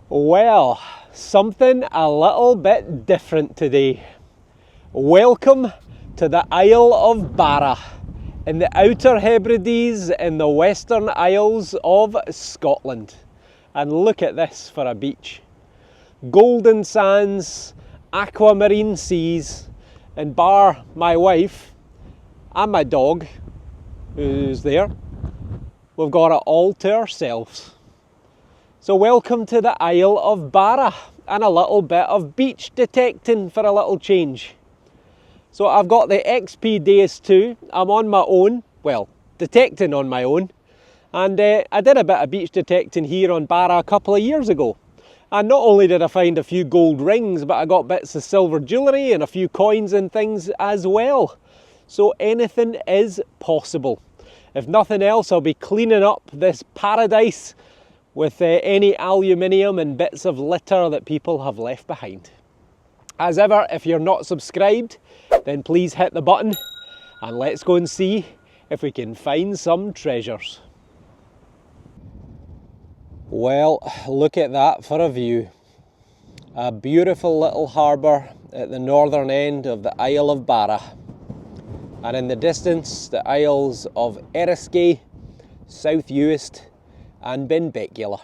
Well, something a little bit different today. Welcome to the Isle of Barra in the Outer Hebrides in the Western Isles of Scotland. And look at this for a beach. Golden sands, aquamarine seas, and bar my wife and my dog, who's there, we've got it all to ourselves. So welcome to the Isle of Barra and a little bit of beach detecting for a little change. So I've got the XP DEUS 2, I'm on my own, well, detecting on my own, and I did a bit of beach detecting here on Barra a couple of years ago. And not only did I find a few gold rings, but I got bits of silver jewellery and a few coins and things as well. So anything is possible. If nothing else, I'll be cleaning up this paradise with any aluminium and bits of litter that people have left behind. As ever, if you're not subscribed, then please hit the button and let's go and see if we can find some treasures. Well, look at that for a view. A beautiful little harbour at the northern end of the Isle of Barra. And in the distance, the Isles of Eriskay, South Uist and Benbecula.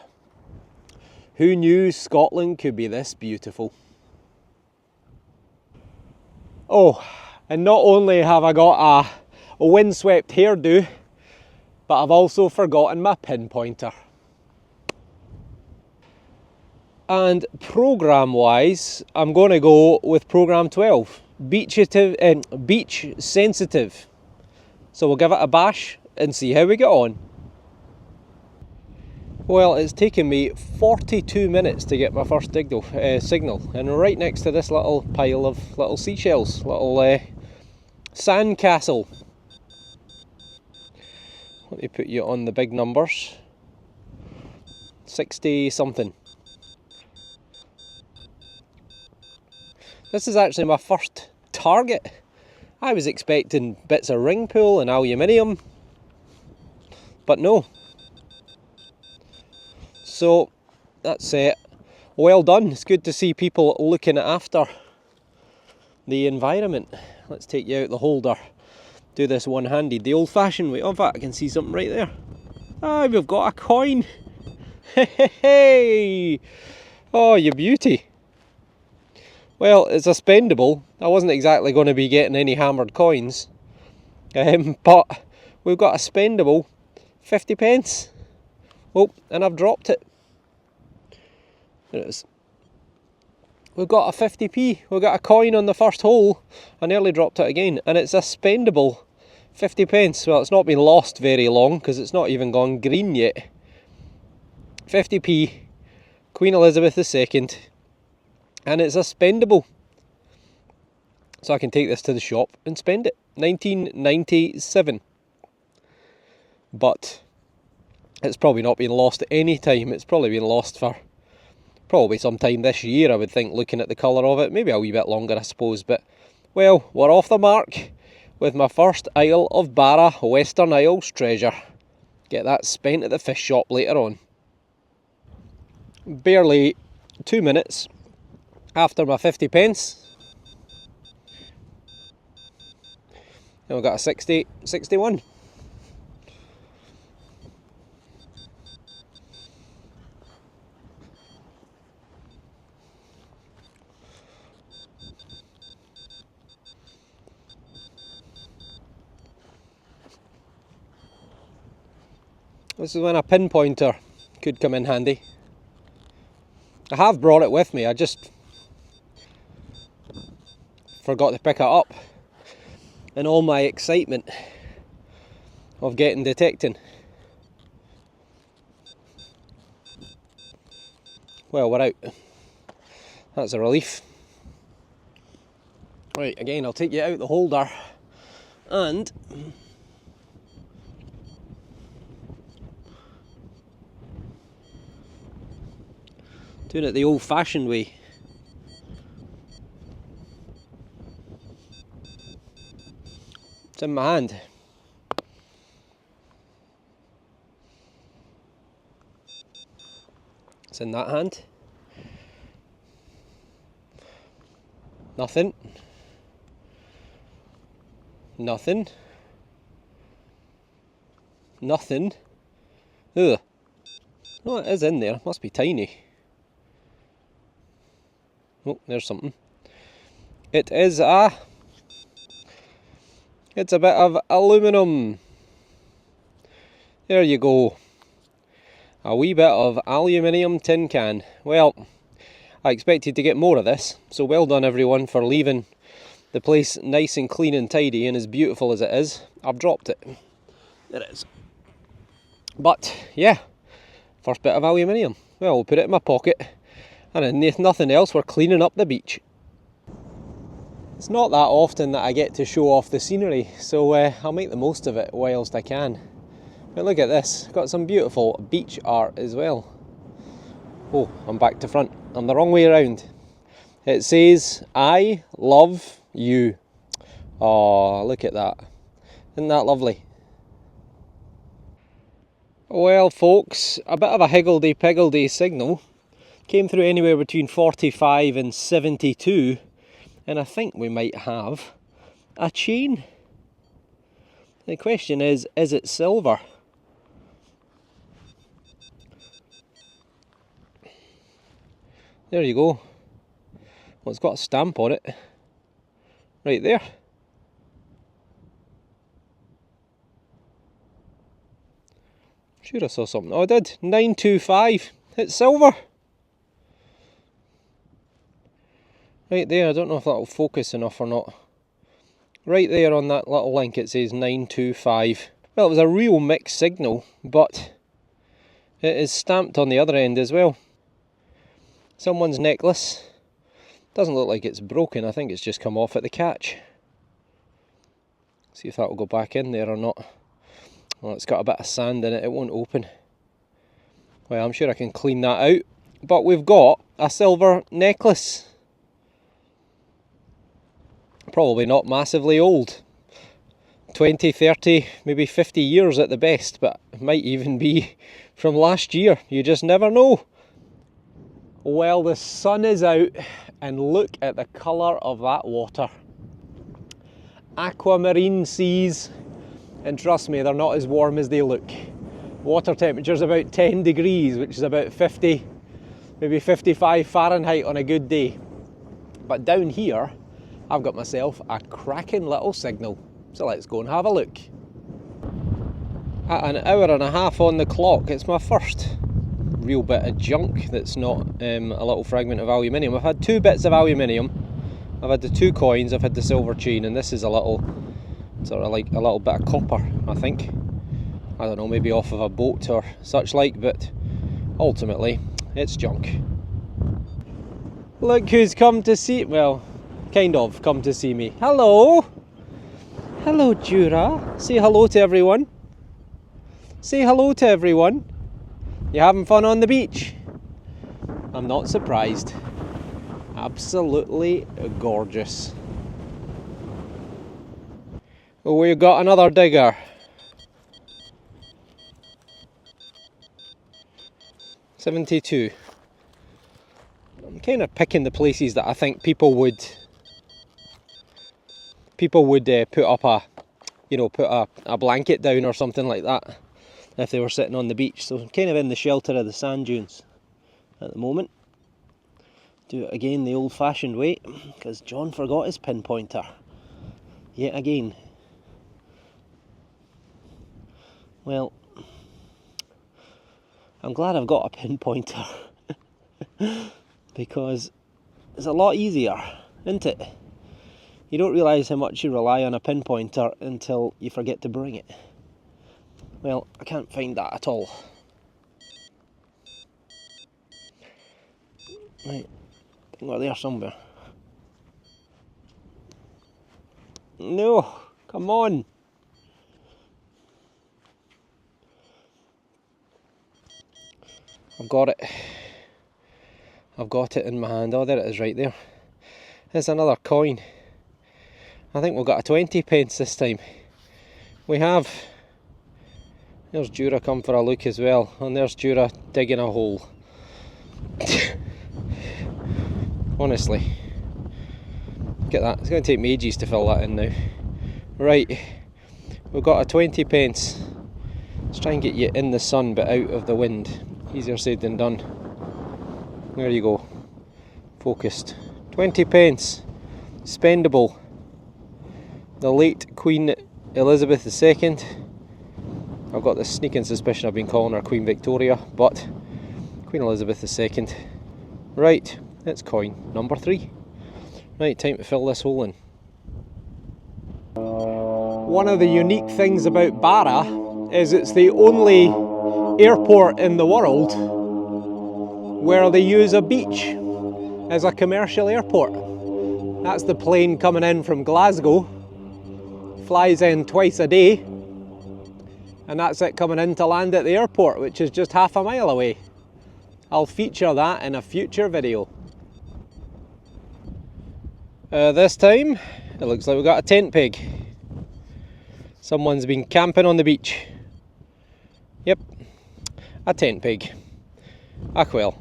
Who knew Scotland could be this beautiful? Oh, and not only have I got a windswept hairdo, but I've also forgotten my pinpointer. And program wise, I'm going to go with program 12, beach sensitive. So we'll give it a bash and see how we get on. Well, it's taken me 42 minutes to get my first signal, and right next to this little pile of little seashells, little sand castle. Let me put you on the big numbers. 60 something. This is actually my first target. I was expecting bits of ring pull and aluminium, but no. So that's it. Well done. It's good to see people looking after the environment. Let's take you out the holder. Do this one-handed, the old-fashioned way. Oh, in fact, I can see something right there. Ah, we've got a coin. Hey! Oh, you beauty. Well, it's a spendable. I wasn't exactly going to be getting any hammered coins, but we've got a spendable 50 pence. Oh, and I've dropped it. There it is. We've got a 50p. We've got a coin on the first hole. I nearly dropped it again. And it's a spendable 50 pence. Well, it's not been lost very long because it's not even gone green yet. 50p. Queen Elizabeth II. And it's a spendable. So I can take this to the shop and spend it. 1997. But it's probably not been lost at any time. It's probably been lost for probably sometime this year, I would think, looking at the colour of it. Maybe a wee bit longer, I suppose. But, well, we're off the mark with my first Isle of Barra Western Isles treasure. Get that spent at the fish shop later on. Barely 2 minutes after my 50 pence. And we've got a 61. This is when a pinpointer could come in handy. I have brought it with me, I just forgot to pick it up in all my excitement of getting detecting. Well, we're out. That's a relief. Right, again, I'll take you out the holder and doing it the old-fashioned way. It's in my hand. It's in that hand. Nothing. Nothing. Nothing. Ugh. Oh, it is in there. Must be tiny. Oh, there's something. It's a bit of aluminium. There you go. A wee bit of aluminium tin can. Well, I expected to get more of this, so well done everyone for leaving the place nice and clean and tidy and as beautiful as it is. I've dropped it. There it is. But, yeah, first bit of aluminium. Well, we'll put it in my pocket, and if nothing else, we're cleaning up the beach. It's not that often that I get to show off the scenery, so I'll make the most of it whilst I can. But look at this, got some beautiful beach art as well. Oh, I'm back to front. I'm the wrong way around. It says, I love you. Oh, look at that. Isn't that lovely? Well, folks, a bit of a higgledy-piggledy signal. Came through anywhere between 45 and 72. And I think we might have a chain. The question is it silver? There you go. Well, it's got a stamp on it. Right there. Sure I saw something. Oh, I did. 925. It's silver. Right there. I don't know if that'll focus enough or not. Right there on that little link it says 925. Well, it was a real mixed signal, but it is stamped on the other end as well. Someone's necklace. Doesn't look like it's broken. I think it's just come off at the catch. See if that will go back in there or not. Well, it's got a bit of sand in it. It won't open. Well, I'm sure I can clean that out. But we've got a silver necklace. Probably not massively old. 20, 30, maybe 50 years at the best. But it might even be from last year. You just never know. Well, the sun is out and look at the colour of that water. Aquamarine seas, and trust me, they're not as warm as they look. Water temperature's about 10 degrees, which is about 50, maybe 55 Fahrenheit on a good day. But down here, I've got myself a cracking little signal. So let's go and have a look. At an hour and a half on the clock, it's my first real bit of junk that's not a little fragment of aluminium. I've had two bits of aluminium, I've had the two coins, I've had the silver chain, and this is a little, sort of like a little bit of copper, I think. I don't know, maybe off of a boat or such like, but ultimately it's junk. Look who's come to see, well, kind of come to see me. Hello! Hello, Jura. Say hello to everyone. Say hello to everyone. You having fun on the beach? I'm not surprised. Absolutely gorgeous. Oh, we've got another digger. 72. I'm kind of picking the places that I think people would put up a, you know, put a blanket down or something like that if they were sitting on the beach. So I'm kind of in the shelter of the sand dunes at the moment. Do it again the old-fashioned way, because John forgot his pinpointer yet again. Well, I'm glad I've got a pinpointer because it's a lot easier, isn't it? You don't realise how much you rely on a pinpointer until you forget to bring it. Well, I can't find that at all. Right, I think we're there somewhere. No, come on. I've got it. I've got it in my hand. Oh, there it is right there. There's another coin. I think we've got a 20 pence this time. We have. There's Jura come for a look as well. And there's Jura digging a hole. Honestly. Look at that, it's going to take me ages to fill that in now. Right, we've got a 20 pence. Let's try and get you in the sun but out of the wind. Easier said than done. There you go. Focused. 20 pence. Spendable. The late Queen Elizabeth II. I've got this sneaking suspicion I've been calling her Queen Victoria, but Queen Elizabeth II. Right, it's coin number 3. Right, time to fill this hole in. One of the unique things about Barra is it's the only airport in the world where they use a beach as a commercial airport. That's the plane coming in from Glasgow, flies in twice a day, and that's it coming in to land at the airport, which is just half a mile away. I'll feature that in a future video. This time, it looks like we've got a tent peg. Someone's been camping on the beach. Yep, a tent peg. Ah well.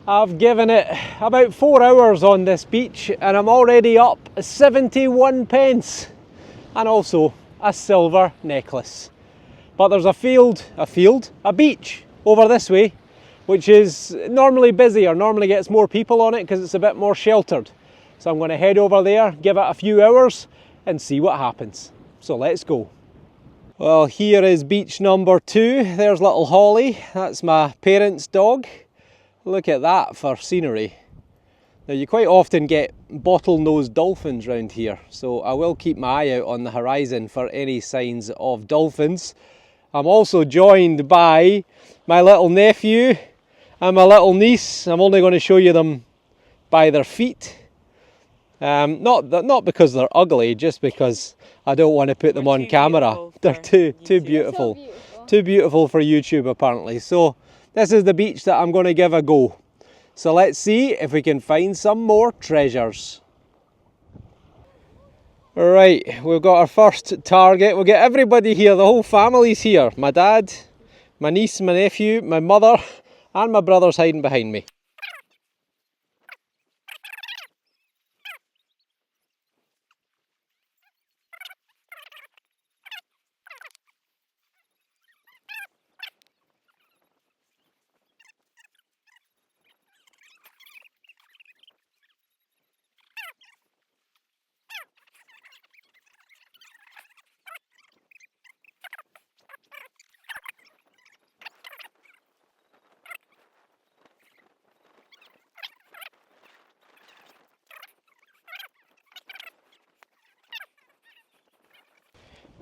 I've given it about 4 hours on this beach and I'm already up 71 pence. And also a silver necklace. But there's a beach over this way, which is normally busier, normally gets more people on it because it's a bit more sheltered. So I'm going to head over there, give it a few hours and see what happens. So let's go. Well, here is beach number 2. There's little Holly, that's my parents' dog. Look at that for scenery. Now you quite often get bottlenose dolphins round here, so I will keep my eye out on the horizon for any signs of dolphins. I'm also joined by my little nephew and my little niece. I'm only going to show you them by their feet. Not because they're ugly, just because I don't want to put them on camera. They're too beautiful. Too beautiful for YouTube apparently. So this is the beach that I'm going to give a go. So let's see if we can find some more treasures. Right, we've got our first target. We'll get everybody here, the whole family's here. My dad, my niece, my nephew, my mother, and my brother's hiding behind me.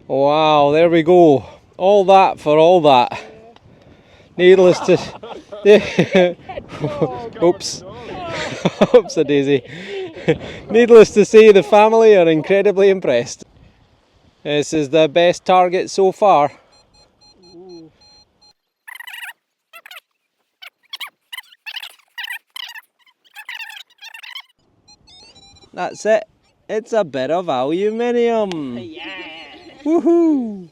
Wow, there we go. All that for all that. Needless to... Oops. Oops a daisy. Needless to say, the family are incredibly impressed. This is the best target so far. That's it. It's a bit of aluminium. Yeah. Woohoo!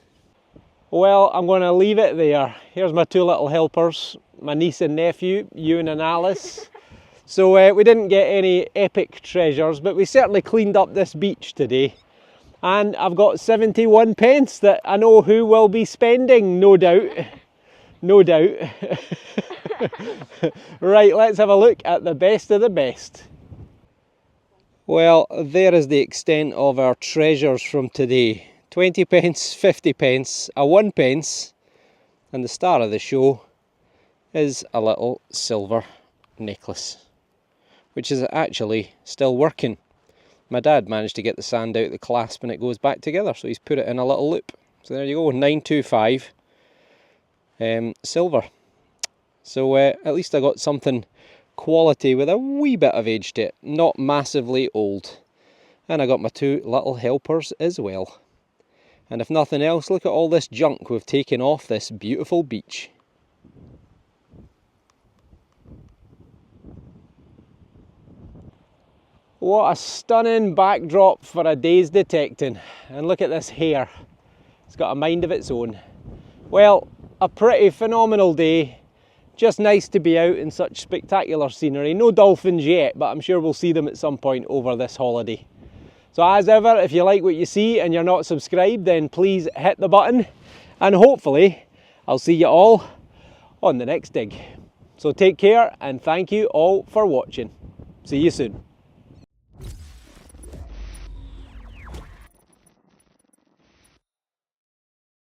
Well, I'm going to leave it there. Here's my 2 little helpers, my niece and nephew, Ewan and Alice. So we didn't get any epic treasures, but we certainly cleaned up this beach today. And I've got 71 pence that I know who will be spending, no doubt. No doubt. Right, let's have a look at the best of the best. Well, there is the extent of our treasures from today. 20 pence, 50 pence, a 1 pence, and the star of the show is a little silver necklace, which is actually still working. My dad managed to get the sand out of the clasp and it goes back together, so he's put it in a little loop. So there you go, 925 silver. So at least I got something quality with a wee bit of age to it, not massively old. And I got my 2 little helpers as well. And if nothing else, look at all this junk we've taken off this beautiful beach. What a stunning backdrop for a day's detecting. And look at this hare. It's got a mind of its own. Well, a pretty phenomenal day. just nice to be out in such spectacular scenery. No dolphins yet, but I'm sure we'll see them at some point over this holiday. So as ever, if you like what you see and you're not subscribed, then please hit the button, and hopefully I'll see you all on the next dig. So take care, and thank you all for watching. See you soon.